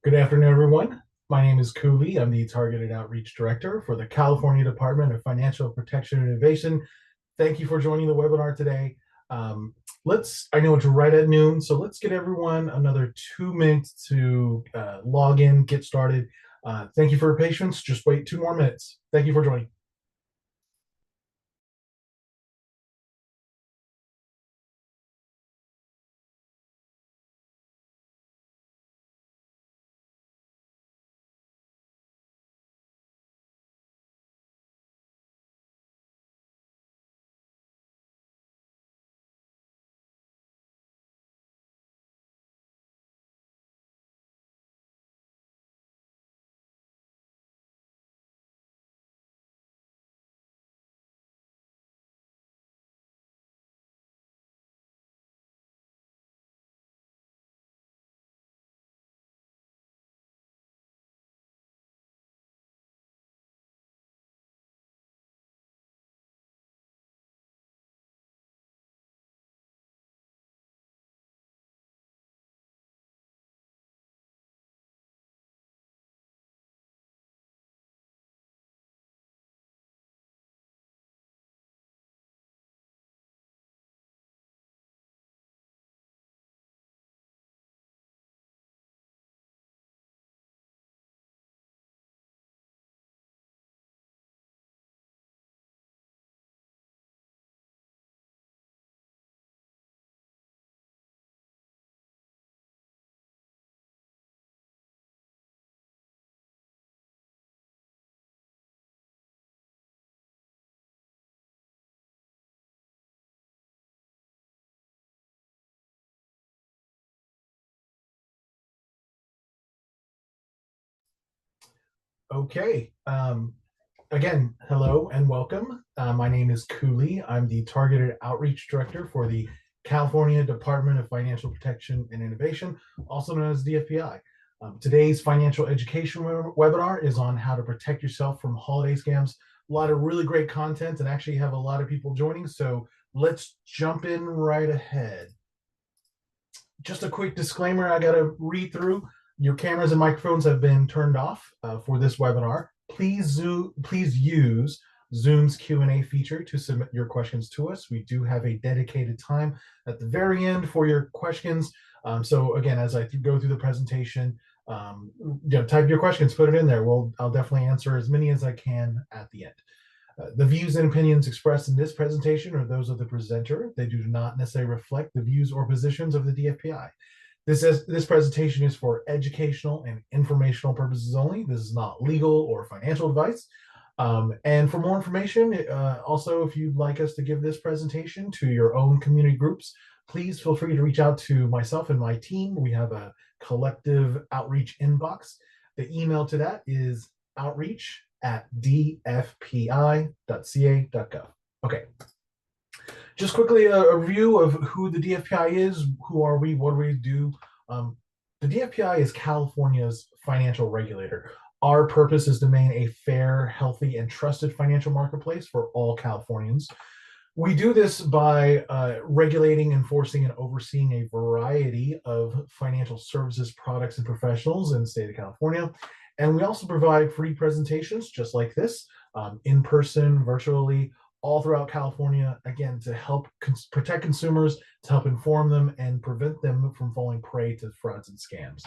Good afternoon, everyone. My name is Cooley. I'm the Targeted Outreach Director for the California Department of Financial Protection and Innovation. Thank you for joining the webinar today. I know it's right at noon, so let's get everyone another 2 minutes to log in, get started. Thank you for your patience. Just wait 2 more minutes. Thank you for joining. Okay. Again, hello and welcome. My name is Cooley. I'm the Targeted Outreach Director for the California Department of Financial Protection and Innovation, also known as DFPI. Today's financial education webinar is on how to protect yourself from holiday scams. A lot of really great content and actually have a lot of people joining. So let's jump in right ahead. Just a quick disclaimer I got to read through. Your cameras and microphones have been turned off for this webinar. Please use Zoom's Q&A feature to submit your questions to us. We do have a dedicated time at the very end for your questions. So again, as I go through the presentation, type your questions, put it in there. I'll definitely answer as many as I can at the end. The views and opinions expressed in this presentation are those of the presenter. They do not necessarily reflect the views or positions of the DFPI. This presentation is for educational and informational purposes only. This is not legal or financial advice. And for more information, also, if you'd like us to give this presentation to your own community groups, please feel free to reach out to myself and my team. We have a collective outreach inbox. The email to that is outreach@dfpi.ca.gov. Okay. Just quickly, a review of who the DFPI is. Who are we? What do we do? The DFPI is California's financial regulator. Our purpose is to maintain a fair, healthy, and trusted financial marketplace for all Californians. We do this by regulating, enforcing, and overseeing a variety of financial services, products, and professionals in the state of California. And we also provide free presentations just like this, in person, virtually, all throughout California, again, to help protect consumers, to help inform them, and prevent them from falling prey to frauds and scams.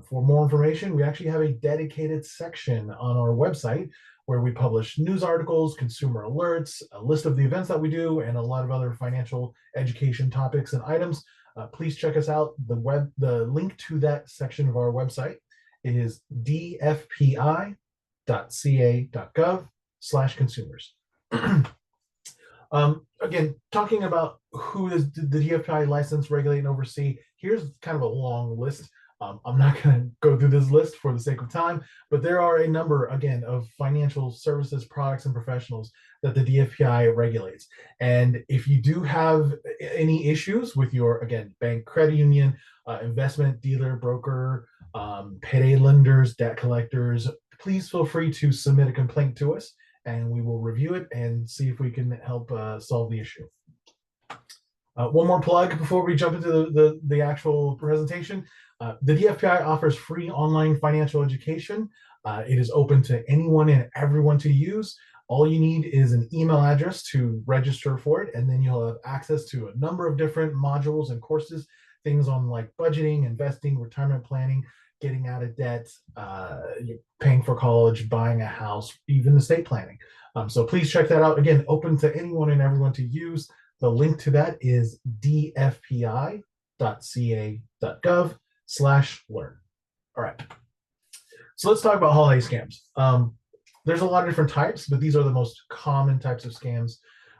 For more information, we actually have a dedicated section on our website where we publish news articles, consumer alerts, a list of the events that we do, and a lot of other financial education topics and items. Please check us out. The link to that section of our website is dfpi.ca.gov/consumers. Again, talking about who is the DFPI license, regulate, and oversee, here's kind of a long list. I'm not going to go through this list for the sake of time, but there are a number, again, of financial services, products, and professionals that the DFPI regulates. And if you do have any issues with your, again, bank, credit union, investment dealer, broker, payday lenders, debt collectors, please feel free to submit a complaint to us, and we will review it and see if we can help solve the issue. One more plug before we jump into the actual presentation. The DFPI offers free online financial education. It is open to anyone and everyone to use. All you need is an email address to register for it, and then you'll have access to a number of different modules and courses, things on like budgeting, investing, retirement planning, getting out of debt, paying for college, buying a house, even estate planning. So please check that out. Again, open to anyone and everyone to use. The link to that is dfpi.ca.gov/learn. All right. So let's talk about holiday scams. There's a lot of different types, but these are the most common types of scams.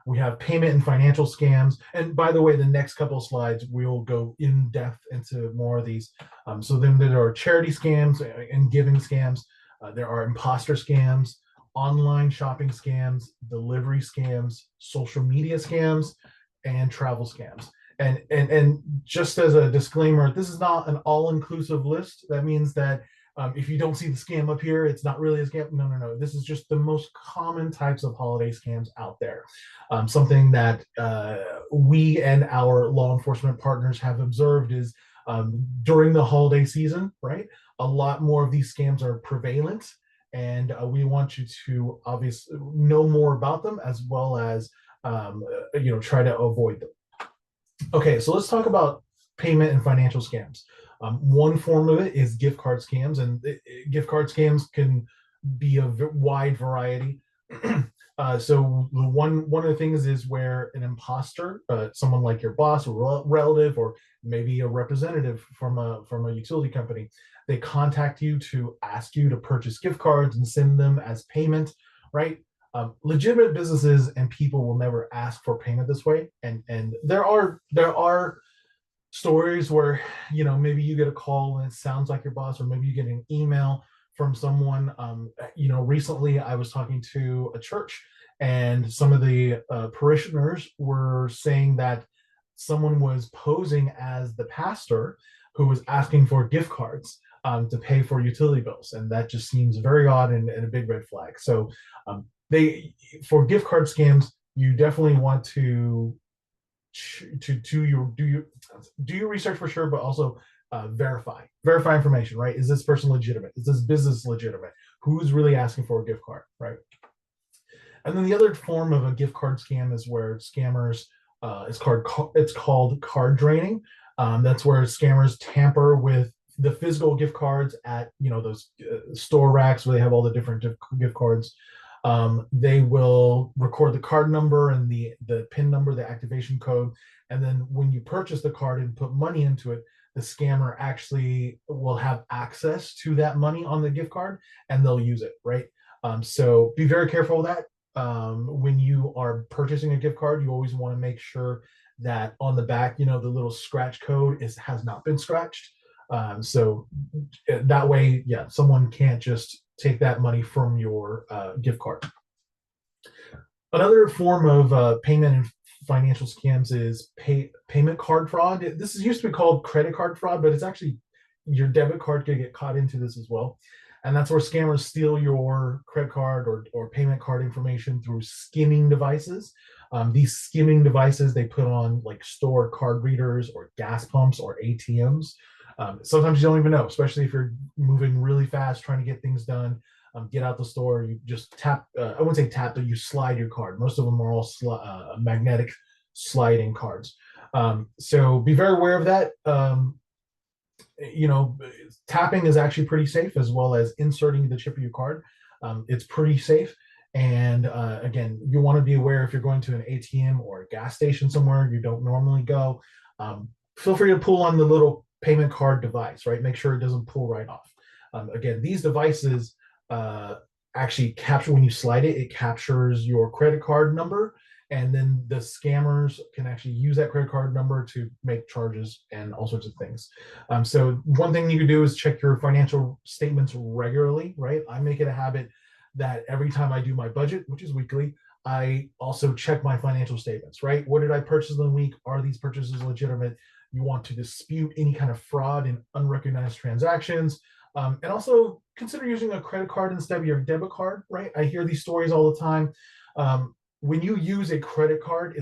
We have payment and financial scams. And by the way, the next couple of slides, we'll go in depth into more of these. So then there are charity scams and giving scams. There are imposter scams, online shopping scams, delivery scams, social media scams, and travel scams. And just as a disclaimer, this is not an all-inclusive list. That means that if you don't see the scam up here, it's not really a scam. No, no, no. This is just the most common types of holiday scams out there. Something that we and our law enforcement partners have observed is during the holiday season, right? A lot more of these scams are prevalent, and we want you to obviously know more about them as well as try to avoid them. Okay, so let's talk about payment and financial scams. One form of it is gift card scams, and gift card scams can be a wide variety. So one of the things is where an imposter, someone like your boss or relative, or maybe a representative from a utility company, they contact you to ask you to purchase gift cards and send them as payment, right? Legitimate businesses and people will never ask for payment this way, and there are stories where maybe you get a call and it sounds like your boss, or maybe you get an email from someone. Recently I was talking to a church, and some of the parishioners were saying that someone was posing as the pastor who was asking for gift cards to pay for utility bills, and that just seems very odd and a big red flag. So they for gift card scams, you definitely want to do your research for sure, but also verify information, right? Is this person legitimate? Is this business legitimate? Who's really asking for a gift card, right? And then the other form of a gift card scam is where scammers it's called card draining. That's where scammers tamper with the physical gift cards at those store racks where they have all the different gift cards. They will record the card number and the PIN number, the activation code, and then when you purchase the card and put money into it, the scammer actually will have access to that money on the gift card, and they'll use it, right? So be very careful of that. When you are purchasing a gift card, you always want to make sure that on the back, the little scratch code has not been scratched. So that way, yeah, someone can't just take that money from your gift card. Another form of payment and financial scams is payment card fraud. This used to be called credit card fraud, but it's actually your debit card could get caught into this as well. And that's where scammers steal your credit card or payment card information through skimming devices. These skimming devices they put on like store card readers or gas pumps or ATMs. Sometimes you don't even know, especially if you're moving really fast, trying to get things done. Get out the store, you just tap, I wouldn't say tap, but you slide your card. Most of them are all magnetic sliding cards. So be very aware of that. Tapping is actually pretty safe, as well as inserting the chip of your card. It's pretty safe. And again, you want to be aware if you're going to an ATM or a gas station somewhere you don't normally go. Feel free to pull on the little payment card device, right? Make sure it doesn't pull right off. Again, these devices actually capture, when you slide it, it captures your credit card number, and then the scammers can actually use that credit card number to make charges and all sorts of things. So one thing you can do is check your financial statements regularly, right? I make it a habit that every time I do my budget, which is weekly, I also check my financial statements, right? What did I purchase in the week? Are these purchases legitimate? You want to dispute any kind of fraud and unrecognized transactions. And also consider using a credit card instead of your debit card, right? I hear these stories all the time. When you use a credit card,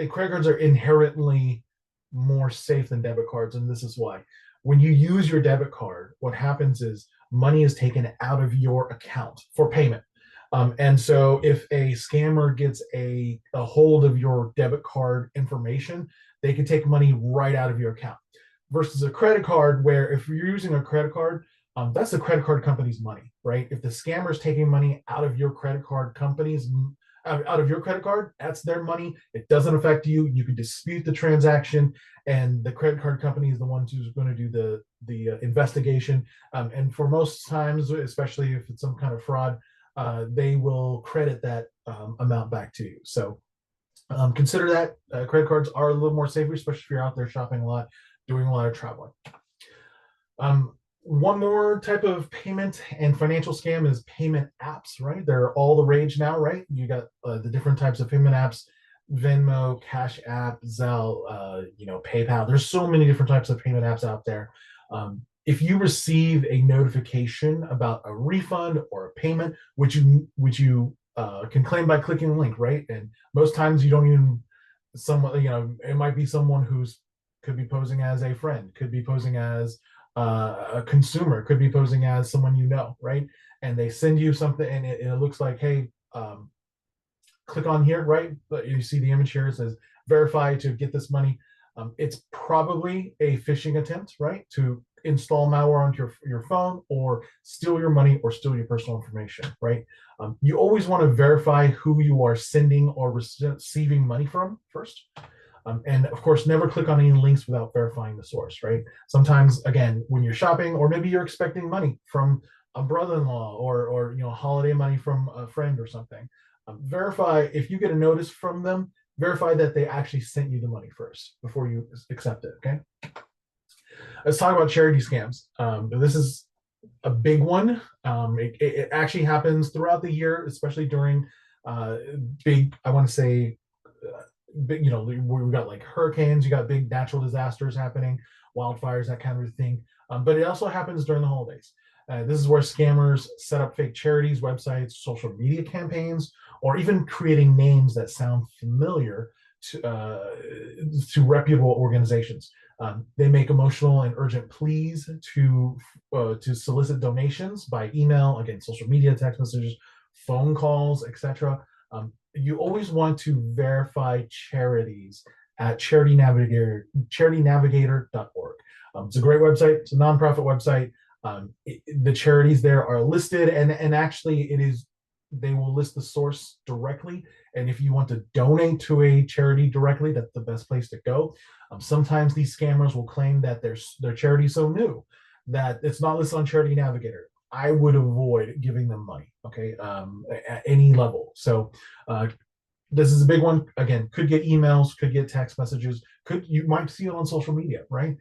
credit cards are inherently more safe than debit cards, and this is why. When you use your debit card, what happens is money is taken out of your account for payment. And so if a scammer gets a hold of your debit card information, they can take money right out of your account. Versus a credit card, where if you're using a credit card, that's the credit card company's money, right? If the scammer is taking money out of your credit card company's out of your credit card, that's their money. It doesn't affect you. You can dispute the transaction, and the credit card company is the one who's going to do the investigation. And for most times, especially if it's some kind of fraud, they will credit that amount back to you. So consider that credit cards are a little more safer, especially if you're out there shopping a lot, doing a lot of traveling. One more type of payment and financial scam is payment apps, right? They're all the rage now, right? You got the different types of payment apps: Venmo, Cash App, Zelle, PayPal. There's so many different types of payment apps out there. If you receive a notification about a refund or a payment, which you can claim by clicking a link, right? And most times you don't even someone, it might be someone who's could be posing as a friend, could be posing as a consumer, could be posing as someone right? And they send you something, and it looks like, hey, click on here, right? But you see the image here, it says verify to get this money. It's probably a phishing attempt, right? To install malware onto your phone, or steal your money, or steal your personal information, right? You always want to verify who you are sending or receiving money from first. And of course, never click on any links without verifying the source, right? Sometimes, again, when you're shopping, or maybe you're expecting money from a brother-in-law, or holiday money from a friend or something, verify. If you get a notice from them, verify that they actually sent you the money first before you accept it. Okay. Let's talk about charity scams. This is a big one. It actually happens throughout the year, especially during big, I want to say, big, we've got like hurricanes, you got big natural disasters happening, wildfires, that kind of thing. But it also happens during the holidays. This is where scammers set up fake charities, websites, social media campaigns, or even creating names that sound familiar to reputable organizations. They make emotional and urgent pleas to solicit donations by email, again, social media, text messages, phone calls, etc. You always want to verify charities at charitynavigator.org. It's a great website. It's a nonprofit website. The charities there are listed, and actually they will list the source directly. And if you want to donate to a charity directly, that's the best place to go. Sometimes these scammers will claim that their charity is so new that it's not listed on Charity Navigator. I would avoid giving them money, okay, at any level. So this is a big one. Again, could get emails, could get text messages, you might see it on social media, right?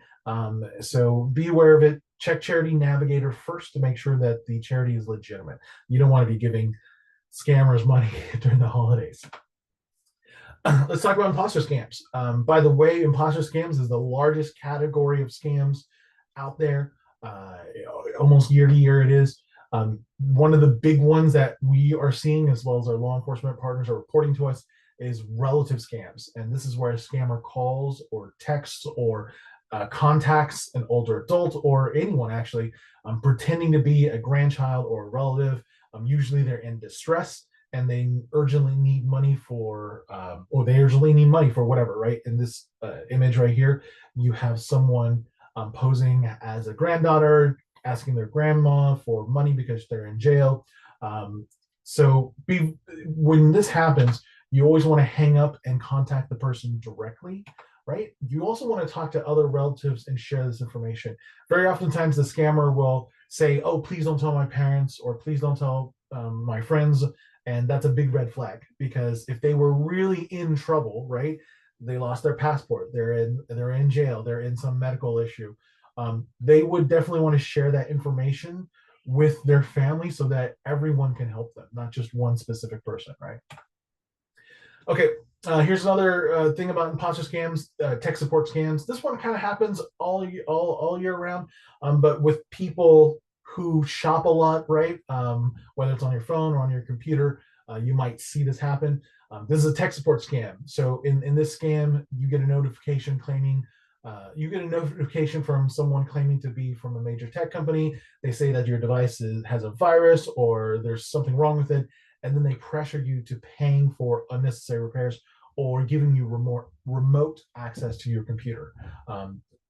So be aware of it. Check Charity Navigator first to make sure that the charity is legitimate. You don't want to be giving scammers money during the holidays. Let's talk about imposter scams. By the way, imposter scams is the largest category of scams out there. Almost year to year it is. One of the big ones that we are seeing, as well as our law enforcement partners are reporting to us, is relative scams. And this is where a scammer calls or texts or contacts an older adult, or anyone actually, pretending to be a grandchild or a relative. Usually they're in distress, and they urgently need money for whatever, right? In this image right here, you have someone posing as a granddaughter, asking their grandma for money because they're in jail. So when this happens, you always want to hang up and contact the person directly, right? You also want to talk to other relatives and share this information. Very oftentimes the scammer will say, oh, please don't tell my parents, or please don't tell my friends. And that's a big red flag, because if they were really in trouble, right? They lost their passport, they're in jail, they're in some medical issue. They would definitely want to share that information with their family so that everyone can help them, not just one specific person, right? Okay, here's another thing about imposter scams, tech support scams. This one kind of happens all year round, but with people who shop a lot, right? Whether it's on your phone or on your computer, You might see this happen. This is a tech support scam. So in this scam, you get a notification claiming you get a notification from someone claiming to be from a major tech company. They say that your device has a virus or there's something wrong with it, and then they pressure you to paying for unnecessary repairs or giving you remote access to your computer.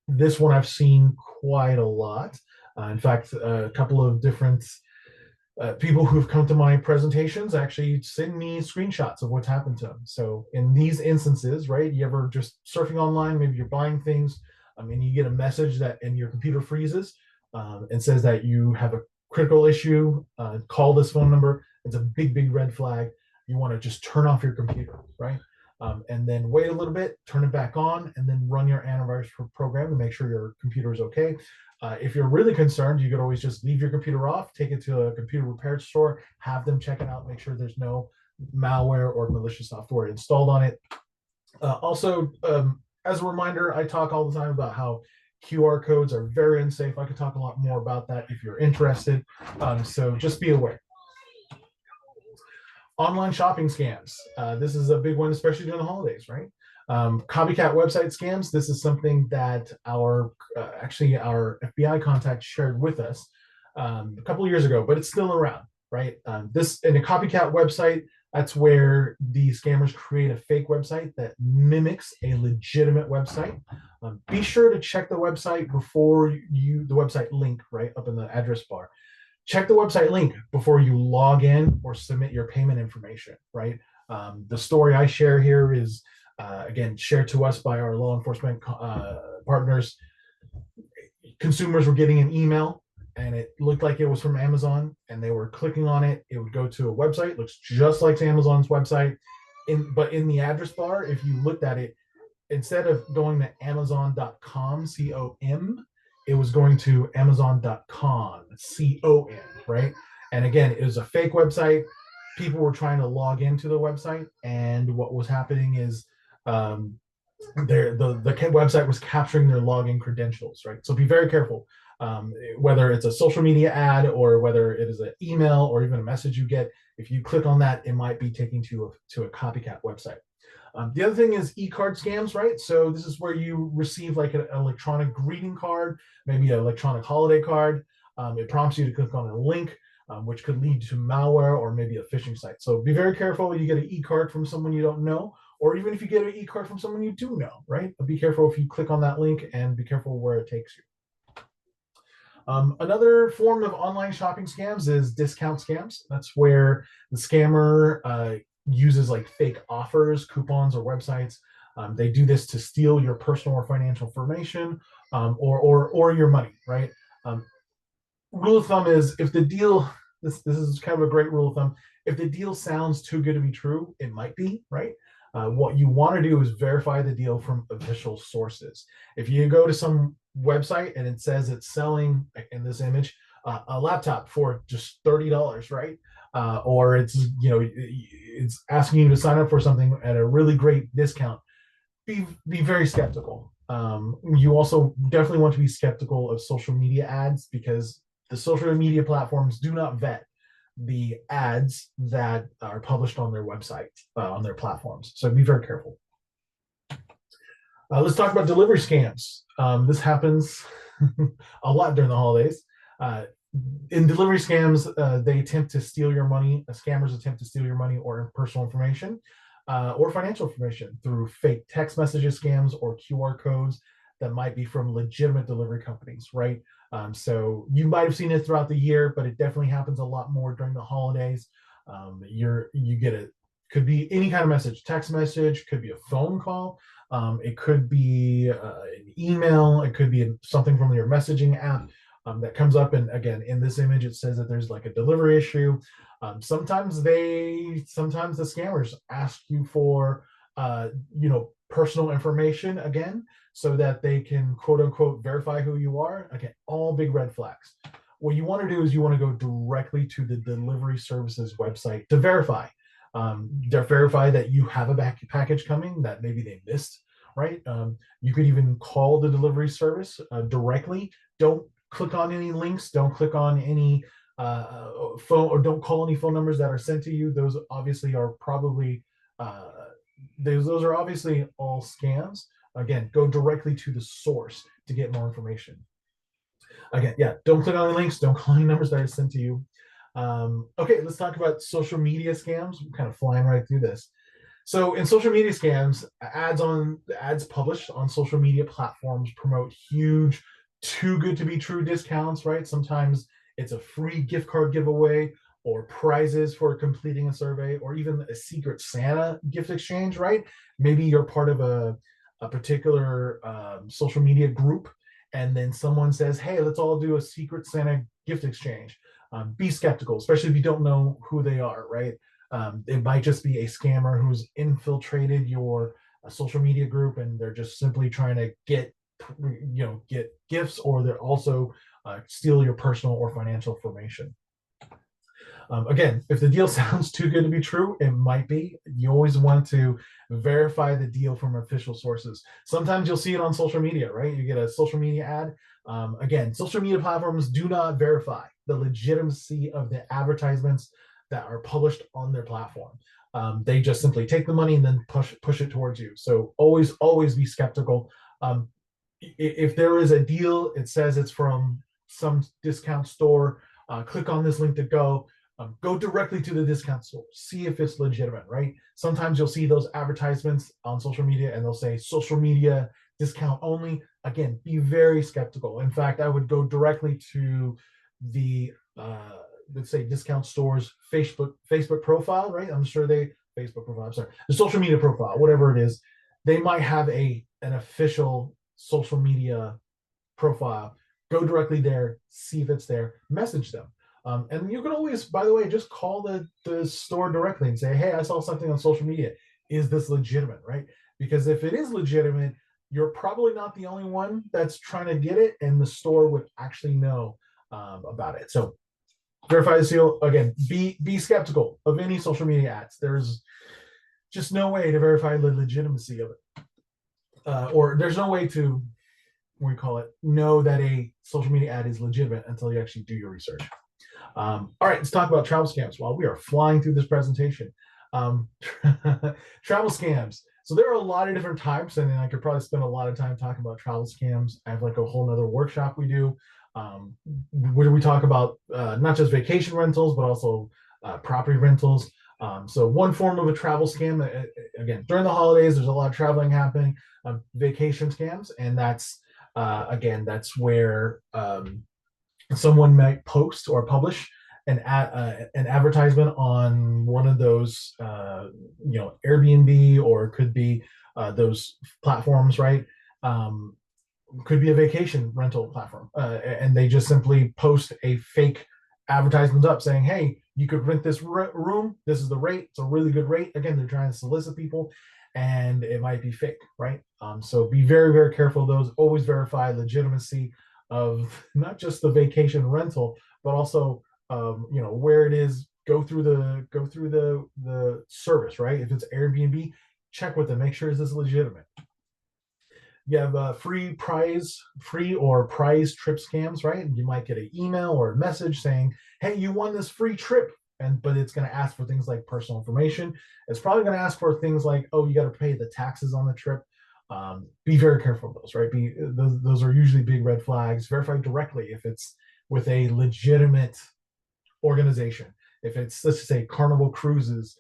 This one I've seen quite a lot. In fact, a couple of different people who've come to my presentations actually send me screenshots of what's happened to them. So in these instances, right, you ever just surfing online, maybe you're buying things, and you get a message that and your computer freezes and says that you have a critical issue, call this phone number. It's a big, big red flag. You want to just turn off your computer, right? And then wait a little bit, turn it back on, and then run your antivirus program to make sure your computer is okay. If you're really concerned, you could always just leave your computer off, take it to a computer repair store, have them check it out, make sure there's no malware or malicious software installed on it. As a reminder, I talk all the time about how QR codes are very unsafe. I could talk a lot more about that if you're interested. So just be aware. Online shopping scams. This is a big one, especially during the holidays, right? Copycat website scams. This is something that our FBI contact shared with us a couple of years ago, but it's still around, right? This in a copycat website, that's where the scammers create a fake website that mimics a legitimate website. Be sure to check the website before the website link right up in the address bar. Check the website link before you log in or submit your payment information, right? The story I share here is, again, shared to us by our law enforcement partners. Consumers were getting an email and it looked like it was from Amazon and they were clicking on it. It would go to a website, looks just like Amazon's website. But in the address bar, if you looked at it, instead of going to amazon.com, C-O-M, it was going to amazon.com, C-O-M, right? And again, it was a fake website. People were trying to log into the website, and what was happening is the website was capturing their login credentials, right? So be very careful, whether it's a social media ad or whether it is an email or even a message you get. If you click on that, it might be taking to a copycat website. The other thing is e-card scams, right? So this is where you receive like an electronic greeting card, maybe an electronic holiday card. It prompts you to click on a link, which could lead to malware or maybe a phishing site. So be very careful when you get an e-card from someone you don't know, or even if you get an e-card from someone you do know, right? Be careful if you click on that link and be careful where it takes you. Another form of online shopping scams is discount scams. That's where the scammer uses like fake offers, coupons, or websites. They do this to steal your personal or financial information or your money, right? Rule of thumb is if the deal, this is kind of a great rule of thumb, if the deal sounds too good to be true, it might be, right? What you want to do is verify the deal from official sources. If you go to some website and it says it's selling, in this image, a laptop for just $30, right? Or it's asking you to sign up for something at a really great discount, be very skeptical. You also definitely want to be skeptical of social media ads because the social media platforms do not vet the ads that are published on their website, on their platforms. So be very careful. Let's talk about delivery scams. This happens a lot during the holidays. In delivery scams, they attempt to steal your money. Scammers attempt to steal your money or personal information or financial information through fake text messages scams or QR codes that might be from legitimate delivery companies, right? So you might have seen it throughout the year, but it definitely happens a lot more during the holidays. You get it. Could be any kind of message, text message, could be a phone call. It could be an email. It could be something from your messaging app that comes up. And again, in this image, it says that there's like a delivery issue. Sometimes the scammers ask you for, personal information again, so that they can quote unquote verify who you are. Again, all big red flags. What you want to do is you want to go directly to the delivery services website to verify. Verify that you have a package coming that maybe they missed, right? You could even call the delivery service directly. Don't click on any links. Don't click on any phone, or don't call any phone numbers that are sent to you. Those obviously are probably uh, those are obviously all scams. Again, go directly to the source to get more information. Again, yeah, don't click on the links, don't call any numbers that are sent to you. Okay, let's talk about social media scams. I'm kind of flying right through this. So in social media scams, ads published on social media platforms promote huge, too good to be true discounts, right? Sometimes it's a free gift card giveaway or prizes for completing a survey or even a secret Santa gift exchange, right? Maybe you're part of a particular social media group, and then someone says, hey, let's all do a secret Santa gift exchange. Be skeptical, especially if you don't know who they are, right? It might just be a scammer who's infiltrated your social media group, and they're just simply trying to get gifts, or they're also steal your personal or financial information. Again, if the deal sounds too good to be true, it might be. You always want to verify the deal from official sources. Sometimes you'll see it on social media, right? You get a social media ad. Again, social media platforms do not verify the legitimacy of the advertisements that are published on their platform. They just simply take the money and then push it towards you. So always be skeptical. If there is a deal, it says it's from some discount store. Click on this link to go. Go directly to the discount store. See if it's legitimate, right? Sometimes you'll see those advertisements on social media and they'll say social media discount only. Again, be very skeptical. In fact, I would go directly to the let's say discount stores Facebook profile, right? I'm sure they Facebook profile. I'm sorry, the social media profile, whatever it is, they might have an official social media profile. Go directly there, see if it's there, message them. And you can always, by the way, just call the store directly and say, hey, I saw something on social media. Is this legitimate, right? Because if it is legitimate, you're probably not the only one that's trying to get it, and the store would actually know about it. So verify the seal. Again, be skeptical of any social media ads. There's just no way to verify the legitimacy of it. Or there's no way to, what we call it, know that a social media ad is legitimate until you actually do your research. All right, let's talk about travel scams while we are flying through this presentation. Travel scams. So there are a lot of different types, and I could probably spend a lot of time talking about travel scams. I have like a whole nother workshop we do where we talk about not just vacation rentals, but also property rentals. So one form of a travel scam, again, during the holidays, there's a lot of traveling happening, vacation scams, and that's where someone might post or publish an advertisement on one of those, Airbnb, or it could be those platforms, right? Could be a vacation rental platform, and they just simply post a fake advertisement up saying, hey, you could rent this room, this is the rate, it's a really good rate. Again, they're trying to solicit people, and it might be fake, right? So be very, very careful of those. Always verify legitimacy of not just the vacation rental, but also where it is. Go through the service, right? If it's Airbnb, check with them, make sure is this legitimate. You have free or prize trip scams, right? You might get an email or a message saying, hey, you won this free trip, but it's going to ask for things like personal information. It's probably going to ask for things like, oh, you got to pay the taxes on the trip. Be very careful of those, right? Those are usually big red flags. Verify directly if it's with a legitimate organization. If it's, let's just say, Carnival Cruises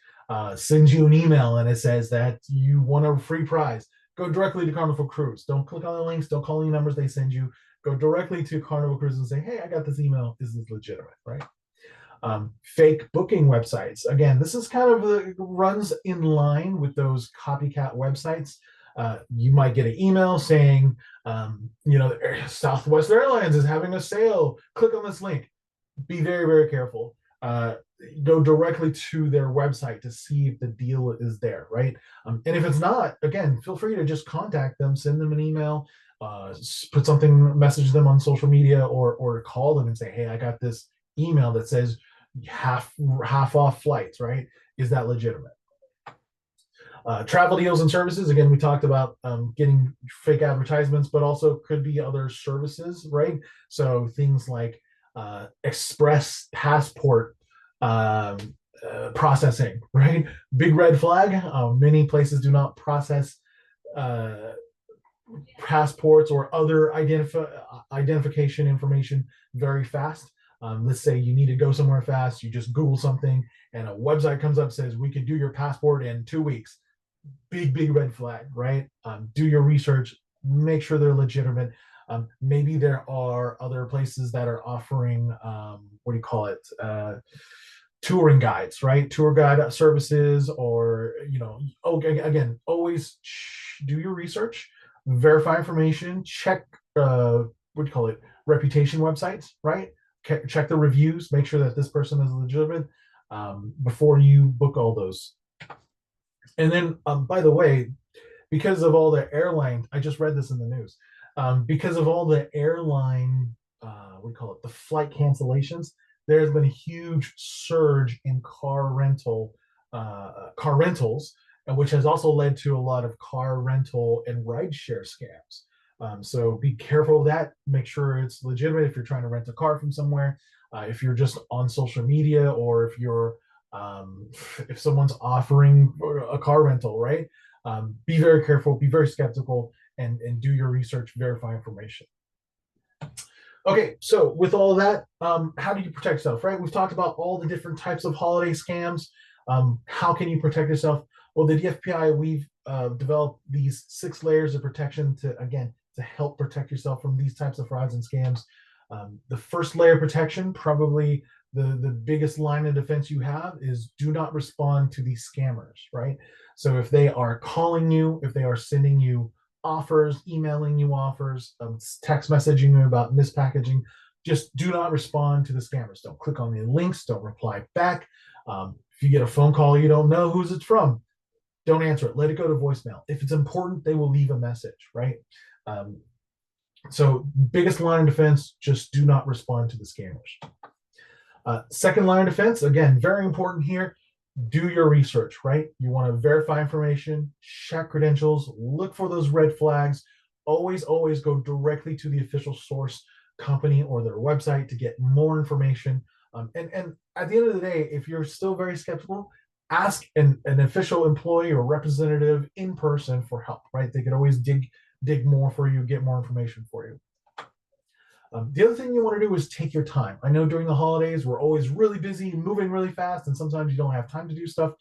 sends you an email and it says that you won a free prize, go directly to Carnival Cruise. Don't click on the links. Don't call any numbers they send you. Go directly to Carnival Cruise and say, hey, I got this email. Is this legitimate, right? Fake booking websites. Again, this is kind of runs in line with those copycat websites. You might get an email saying, Southwest Airlines is having a sale. Click on this link. Be very, very careful. Go directly to their website to see if the deal is there, right? And if it's not, again, feel free to just contact them, send them an email, message them on social media, or call them and say, hey, I got this email that says half off flights, right? Is that legitimate? Travel deals and services. Again, we talked about getting fake advertisements, but also could be other services, right? So things like express passport um, processing, right? Big red flag. Many places do not process uh, passports or other identification information very fast. Let's say you need to go somewhere fast, you just Google something, and a website comes up says we could do your passport in 2 weeks. Big red flag, right? Do your research, make sure they're legitimate. Maybe there are other places that are offering what do you call it? Touring guides, right? Tour guide services, or okay, again, always do your research, verify information, check what do you call it? Reputation websites, right? Check the reviews, make sure that this person is legitimate before you book all those. And then, by the way, because of all the airline, I just read this in the news. Because of all the airline, what do you call it, the flight cancellations, there's been a huge surge in car rentals, which has also led to a lot of car rental and rideshare scams. So be careful of that. Make sure it's legitimate if you're trying to rent a car from somewhere. If you're just on social media, or um, if someone's offering a car rental, right? Be very careful, be very skeptical, and do your research, verify information. Okay, so with all of that, how do you protect yourself, right? We've talked about all the different types of holiday scams. How can you protect yourself? Well, the DFPI, we've developed these 6 layers of protection to help protect yourself from these types of frauds and scams. The first layer of protection, probably the biggest line of defense you have, is do not respond to these scammers, right? So if they are calling you, if they are sending you offers, emailing you offers, text messaging you about mispackaging, just do not respond to the scammers. Don't click on the links, don't reply back. If you get a phone call you don't know who's it's from, don't answer it. Let it go to voicemail. If it's important, they will leave a message, right? So biggest line of defense, just do not respond to the scammers. Second line of defense, again, very important here. Do your research, right? You want to verify information, check credentials, look for those red flags. Always go directly to the official source company or their website to get more information. And at the end of the day, if you're still very skeptical, ask an official employee or representative in person for help, right? They can always dig more for you, get more information for you. The other thing you want to do is take your time. I know during the holidays, we're always really busy, moving really fast, and sometimes you don't have time to do stuff.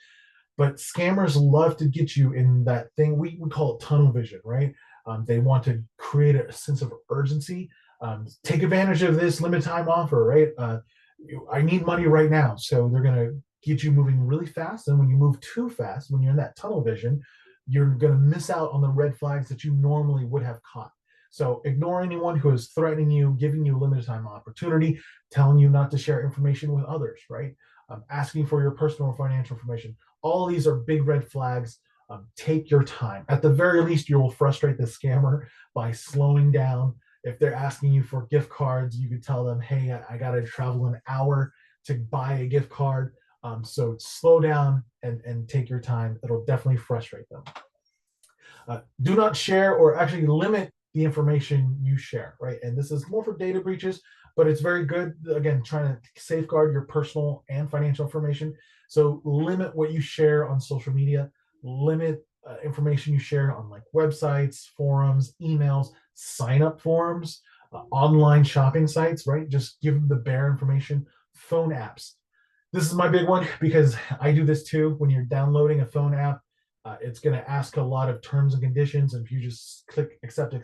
But scammers love to get you in that thing. We call it tunnel vision, right? They want to create a sense of urgency. Take advantage of this limited time offer, right? I need money right now. So they're going to get you moving really fast. And when you move too fast, when you're in that tunnel vision, you're going to miss out on the red flags that you normally would have caught. So ignore anyone who is threatening you, giving you limited time opportunity, telling you not to share information with others, right? Asking for your personal or financial information. All these are big red flags. Take your time. At the very least, you will frustrate the scammer by slowing down. If they're asking you for gift cards, you could tell them, hey, I got to travel an hour to buy a gift card. So slow down and take your time. It'll definitely frustrate them. Do not share, or actually limit the information you share, right? And this is more for data breaches, but it's very good, again, trying to safeguard your personal and financial information. So limit what you share on social media, limit information you share on like websites, forums, emails, sign up forums, online shopping sites, right? Just give them the bare information. Phone apps. This is my big one because I do this too. When you're downloading a phone app, it's going to ask a lot of terms and conditions. And if you just click accept,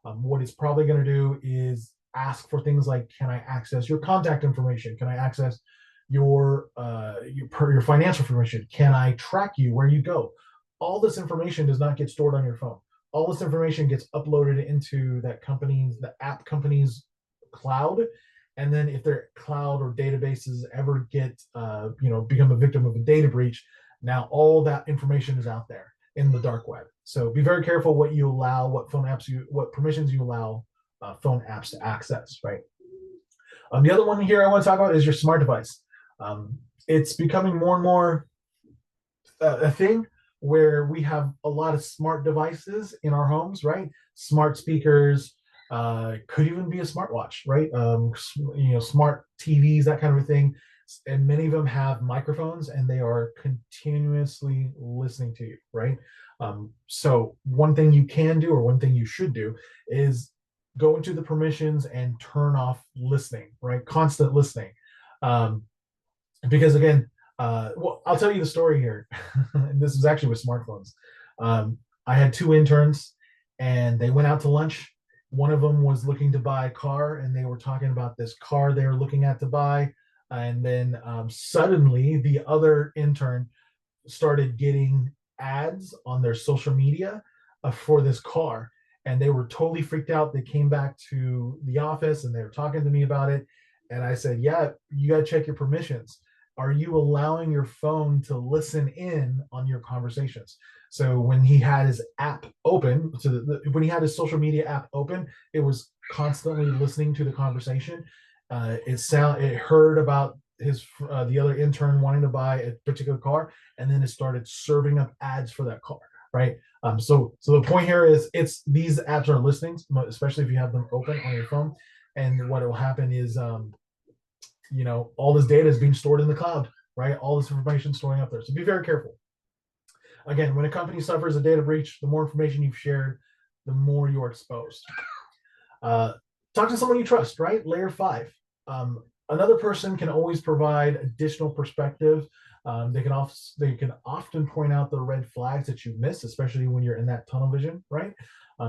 what it's probably going to do is ask for things like, can I access your contact information? Can I access your financial information? Can I track you where you go? All this information does not get stored on your phone. All this information gets uploaded into the app company's cloud. And then if their cloud or databases ever get, become a victim of a data breach, now all that information is out there in the dark web. So be very careful what you allow, what permissions you allow phone apps to access, right? The other one here I want to talk about is your smart device. It's becoming more and more a thing where we have a lot of smart devices in our homes, right? Smart speakers, Could even be a smartwatch, right? Smart TVs, that kind of a thing. And many of them have microphones, and they are continuously listening to you, right? So one thing you can do, or one thing you should do, is go into the permissions and turn off listening, right? Constant listening. Um, because again, well, I'll tell you the story here. This is actually with smartphones. I had two interns, and they went out to lunch. One of them was looking to buy a car, and they were talking about this car they were looking at to buy. And then suddenly, the other intern started getting ads on their social media for this car, and they were totally freaked out. They came back to the office and they were talking to me about it, and I said, yeah, you got to check your permissions. Are you allowing your phone to listen in on your conversations? So when he had his app open, when he had his social media app open, it was constantly listening to the conversation. It heard about the other intern wanting to buy a particular car, and then it started serving up ads for that car, right? So the point here is, it's these apps are listening, especially if you have them open on your phone. And what will happen is, all this data is being stored in the cloud, right? All this information storing up there. So be very careful. Again, when a company suffers a data breach, the more information you've shared, the more you're exposed. Uh, Talk to someone you trust, right? Layer 5. Another person can always provide additional perspective. They can often point out the red flags that you've missed, especially when you're in that tunnel vision, right?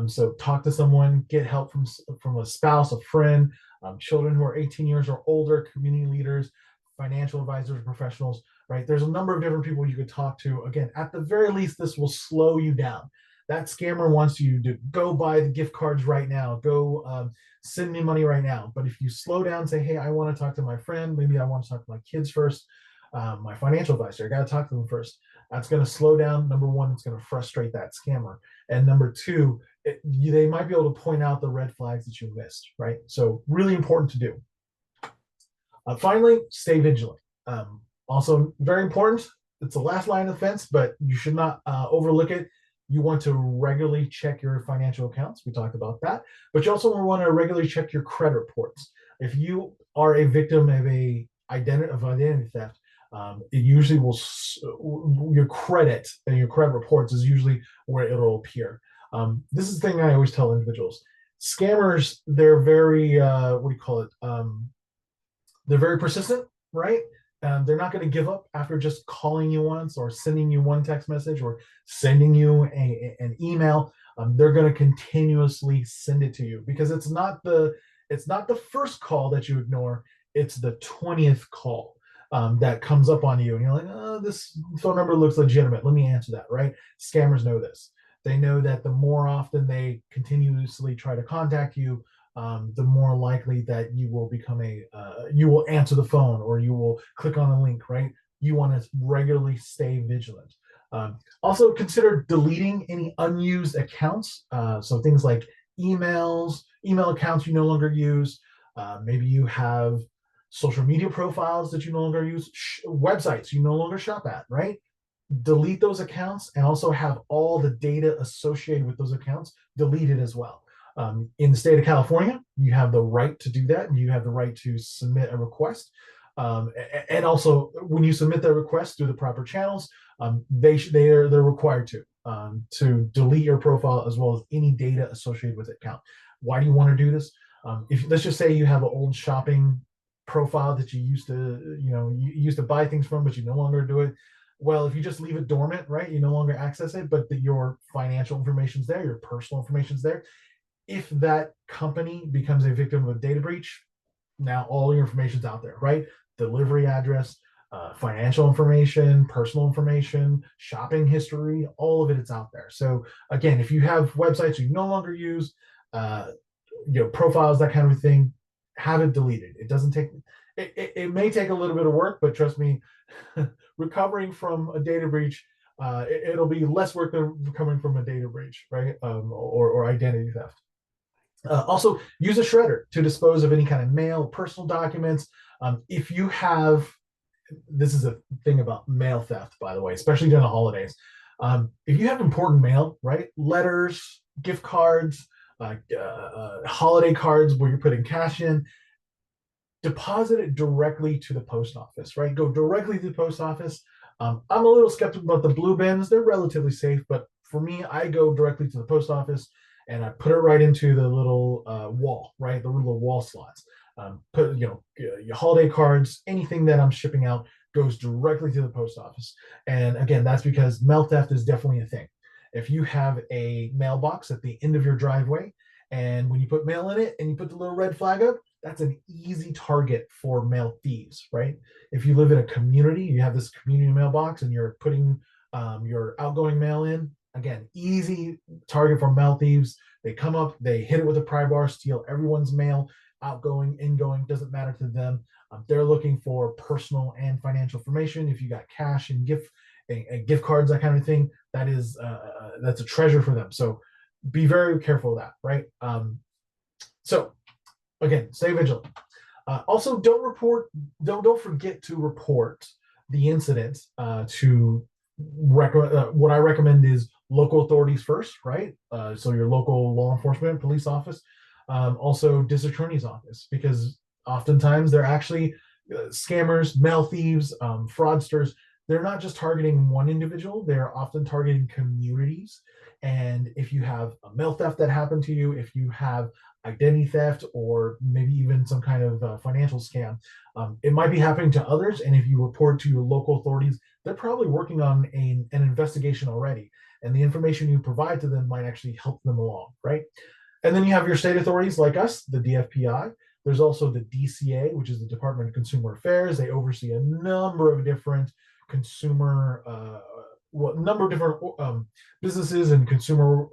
So talk to someone, get help from a spouse, a friend, children who are 18 years or older, community leaders, financial advisors, professionals, right? There's a number of different people you could talk to. Again, at the very least, this will slow you down. That scammer wants you to go buy the gift cards right now, go send me money right now. But if you slow down and say, hey, I want to talk to my friend, maybe I want to talk to my kids first, my financial advisor, I got to talk to them first. That's going to slow down. Number one, it's going to frustrate that scammer. And number two, they might be able to point out the red flags that you missed, right? So really important to do. Finally, stay vigilant. Also very important. It's the last line of defense, but you should not overlook it. You want to regularly check your financial accounts. We talked about that. But you also want to regularly check your credit reports. If you are a victim of identity theft, it usually your credit and your credit reports is usually where it'll appear. This is the thing I always tell individuals. Scammers, they're very what do you call it? They're very persistent, right? They're not going to give up after just calling you once or sending you one text message or sending you an email. They're going to continuously send it to you, because it's not the first call that you ignore. It's the 20th call that comes up on you, and you're like, oh, this phone number looks legitimate. Let me answer that, right? Scammers know this. They know that the more often they continuously try to contact you, the more likely that you will answer the phone, or you will click on a link, right? You want to regularly stay vigilant. Also consider deleting any unused accounts. So things like email accounts you no longer use. Maybe you have social media profiles that you no longer use, websites you no longer shop at, right? Delete those accounts, and also have all the data associated with those accounts deleted as well. In the state of California, you have the right to do that, and you have the right to submit a request. And also, when you submit that request through the proper channels, they're required to delete your profile as well as any data associated with the account. Why do you want to do this? If let's just say you have an old shopping profile that you used to buy things from, but you no longer do it. Well, if you just leave it dormant, right, you no longer access it, but your financial information's there, your personal information's there. If that company becomes a victim of a data breach, now all your information's out there, right? Delivery address, financial information, personal information, shopping history, all of it's out there. So again, if you have websites you no longer use, profiles, that kind of thing, have it deleted. It doesn't take it may take a little bit of work, but trust me, recovering from a data breach, it'll be less work than recovering from a data breach, right? Or identity theft. Also, use a shredder to dispose of any kind of mail, personal documents. If you have, this is a thing about mail theft, by the way, especially during the holidays. If you have important mail, right? Letters, gift cards, holiday cards where you're putting cash in, deposit it directly to the post office, right? Go directly to the post office. I'm a little skeptical about the blue bins. They're relatively safe, but for me, I go directly to the post office and I put it right into the little wall, right? The little wall slots. Put, your holiday cards, anything that I'm shipping out goes directly to the post office. And again, that's because mail theft is definitely a thing. If you have a mailbox at the end of your driveway, and when you put mail in it and you put the little red flag up, that's an easy target for mail thieves, right? If you live in a community, you have this community mailbox and you're putting your outgoing mail in, again, easy target for mail thieves. They come up, they hit it with a pry bar, steal everyone's mail, outgoing, ingoing, doesn't matter to them. They're looking for personal and financial information. If you got cash and gift cards, that kind of thing, that's a treasure for them. So be very careful of that, right? So again, stay vigilant. Also, don't forget to report the incident to what I recommend is local authorities first, right? So your local law enforcement, police office, also district attorney's office, because oftentimes they're actually scammers, mail thieves, fraudsters. They're not just targeting one individual; they're often targeting communities. And if you have a mail theft that happened to you, if you have identity theft, or maybe even some kind of financial scam, it might be happening to others. And if you report to your local authorities, they're probably working on an investigation already. And the information you provide to them might actually help them along, right? And then you have your state authorities like us, the DFPI. There's also the DCA, which is the Department of Consumer Affairs. They oversee a number of different consumer number of different businesses and consumer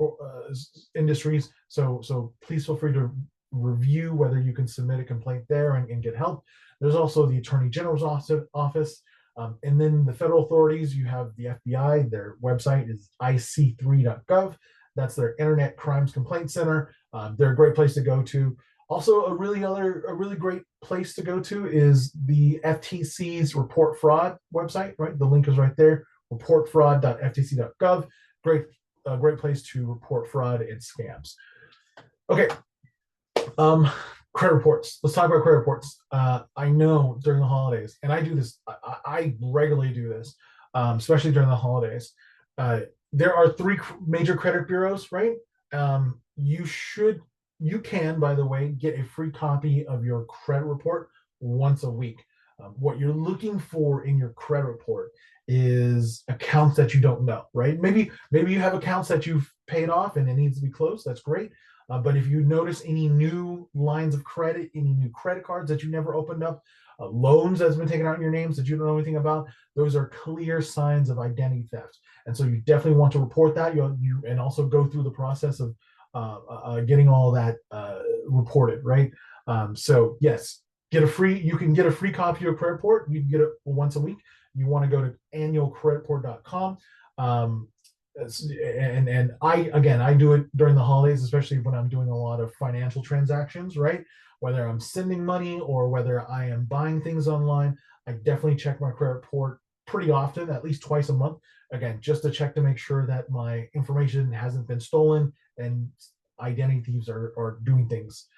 industries. So please feel free to review whether you can submit a complaint there and get help. There's also the Attorney General's office. And then the federal authorities, you have the FBI. Their website is ic3.gov. That's their Internet Crimes Complaint Center. They're a great place to go to. Also, a really great place to go to is the FTC's Report Fraud website, right? The link is right there, reportfraud.ftc.gov. Great place to report fraud and scams. Okay, credit reports. Let's talk about credit reports. I know during the holidays, and I do this. I regularly do this, especially during the holidays. There are three major credit bureaus, right? You can, by the way, get a free copy of your credit report once a week. What you're looking for in your credit report is accounts that you don't know, right? Maybe you have accounts that you've paid off and it needs to be closed. That's great. But if you notice any new lines of credit, any new credit cards that you never opened up, loans that's been taken out in your names that you don't know anything about, those are clear signs of identity theft. And so you definitely want to report that. And also go through the process of getting all that reported, right? So yes, you can get a free copy of your credit report. You can get it once a week. You want to go to annualcreditreport.com. And I do it during the holidays, especially when I'm doing a lot of financial transactions, right? Whether I'm sending money or whether I am buying things online, I definitely check my credit report pretty often, at least twice a month. Again, just to check to make sure that my information hasn't been stolen and identity thieves are doing things.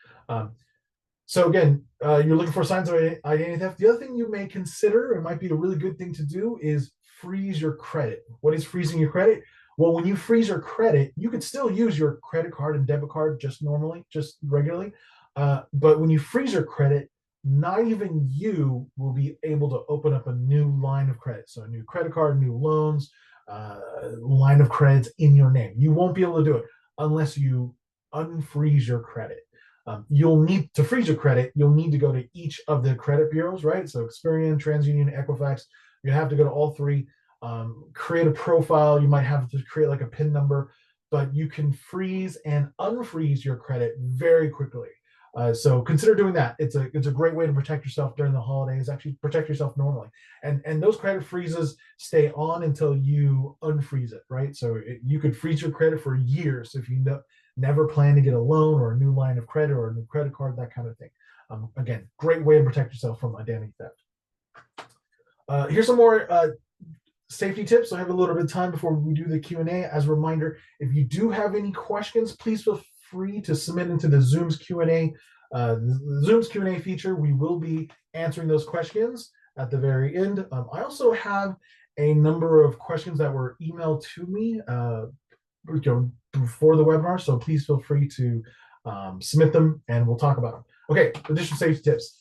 So again, you're looking for signs of identity theft. The other thing you may consider, it might be a really good thing to do, is freeze your credit. What is freezing your credit? Well, when you freeze your credit, you could still use your credit card and debit card just regularly. But when you freeze your credit, not even you will be able to open up a new line of credit. So a new credit card, new loans, line of credits in your name. You won't be able to do it unless you unfreeze your credit. You'll need to freeze your credit. You'll need to go to each of the credit bureaus, right? So Experian, TransUnion, Equifax. You have to go to all three. Create a profile. You might have to create like a PIN number, but you can freeze and unfreeze your credit very quickly. So consider doing that. It's a great way to protect yourself during the holidays. Actually, protect yourself normally, and those credit freezes stay on until you unfreeze it, right? So you could freeze your credit for years if you never plan to get a loan or a new line of credit or a new credit card, that kind of thing. Again, great way to protect yourself from identity theft. Here's some more safety tips. I have a little bit of time before we do the Q&A. As a reminder, if you do have any questions, please free to submit into the Zoom's Q&A. The Zoom's Q&A feature, we will be answering those questions at the very end. I also have a number of questions that were emailed to me before the webinar, so please feel free to submit them and we'll talk about them. Okay, additional safety tips.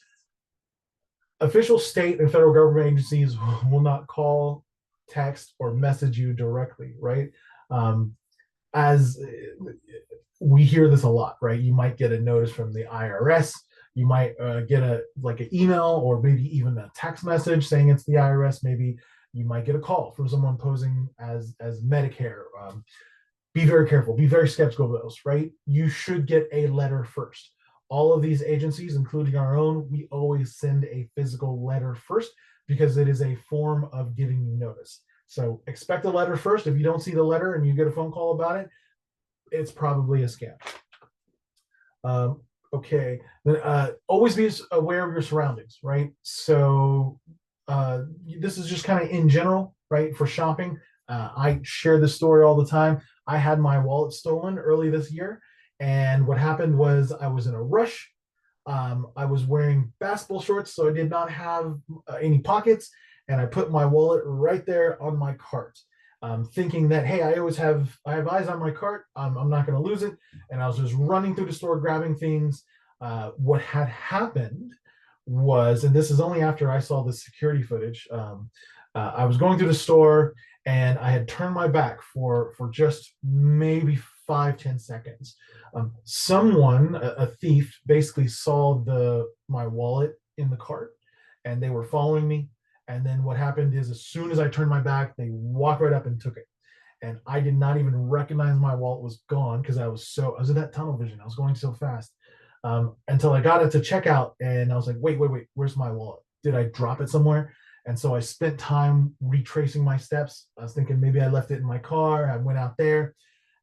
Official state and federal government agencies will not call, text, or message you directly, right? As we hear this a lot, right? You might get a notice from the IRS. You might get an email or maybe even a text message saying it's the IRS. Maybe you might get a call from someone posing as Medicare. Be very careful. Be very skeptical of those, right? You should get a letter first. All of these agencies, including our own, we always send a physical letter first because it is a form of giving you notice. So expect a letter first. If you don't see the letter and you get a phone call about it, it's probably a scam. Okay, then always be aware of your surroundings, right? So this is just kind of in general, right? For shopping, I share this story all the time. I had my wallet stolen early this year, and what happened was I was in a rush. I was wearing basketball shorts, so I did not have any pockets, and I put my wallet right there on my cart, thinking that, hey, I have eyes on my cart. I'm not going to lose it, and I was just running through the store grabbing things. What had happened was, and this is only after I saw the security footage. I was going through the store and I had turned my back for just maybe 5-10 seconds. Someone, a thief, basically saw my wallet in the cart, and they were following me. And then what happened is, as soon as I turned my back, they walked right up and took it. And I did not even recognize my wallet was gone because I was in that tunnel vision. I was going so fast until I got it to checkout, and I was like, wait, where's my wallet? Did I drop it somewhere? And so I spent time retracing my steps. I was thinking maybe I left it in my car. I went out there,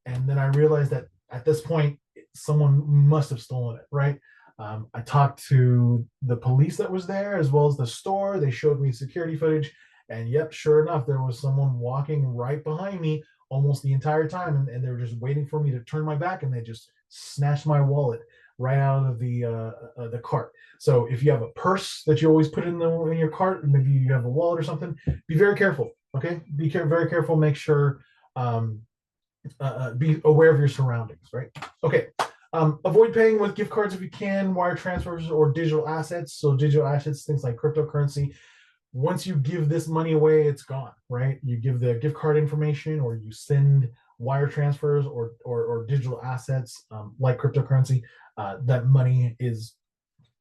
and then I realized that at this point, someone must have stolen it, right? I talked to the police that was there as well as the store. They showed me security footage, and yep, sure enough, there was someone walking right behind me almost the entire time, and they were just waiting for me to turn my back, and they just snatched my wallet right out of the cart. So if you have a purse that you always put in your cart, maybe you have a wallet or something, be very careful. Okay, very careful. Make sure be aware of your surroundings. Right. Okay. Avoid paying with gift cards if you can, wire transfers, or digital assets. So digital assets, things like cryptocurrency. Once you give this money away, it's gone, right? You give the gift card information, or you send wire transfers or digital assets like cryptocurrency. That money is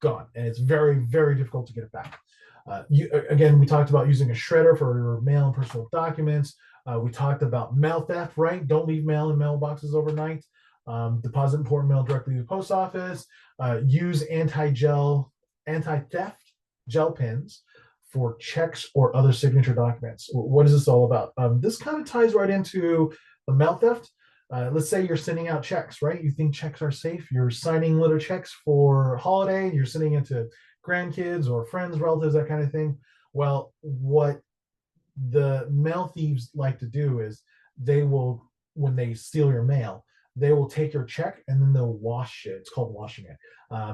gone, and it's very, very difficult to get it back. Again, we talked about using a shredder for your mail and personal documents. We talked about mail theft, right? Don't leave mail in mailboxes overnight. Deposit important mail directly to the post office. Use anti-theft gel pens for checks or other signature documents. What is this all about? This kind of ties right into the mail theft. Let's say you're sending out checks, right? You think checks are safe. You're signing little checks for holiday. You're sending it to grandkids or friends, relatives, that kind of thing. Well, what the mail thieves like to do is they will, when they steal your mail, they will take your check and then they'll wash it. It's called washing it. I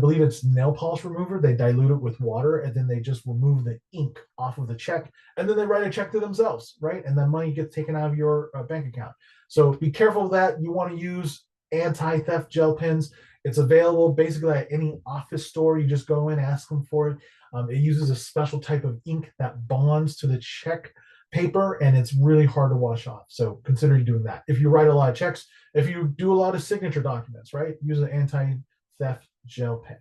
believe it's nail polish remover. They dilute it with water and then they just remove the ink off of the check, and then they write a check to themselves, right? And that money gets taken out of your bank account. So be careful of that. You want to use anti-theft gel pens. It's available basically at any office store. You just go in, ask them for it. It uses a special type of ink that bonds to the check paper, and it's really hard to wash off. So consider doing that. If you write a lot of checks, if you do a lot of signature documents, right, use an anti-theft gel pen.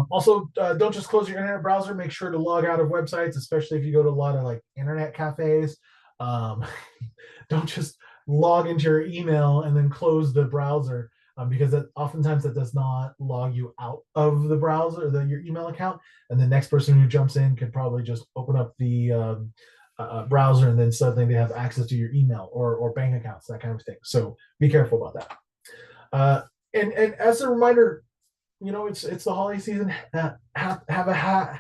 Also, don't just close your internet browser. Make sure to log out of websites, especially if you go to a lot of like internet cafes. Don't just log into your email and then close the browser. Because oftentimes that does not log you out of the browser or your email account, and the next person who jumps in could probably just open up the browser, and then suddenly they have access to your email or bank accounts, that kind of thing. So be careful about that. And as a reminder, it's the holiday season. Have a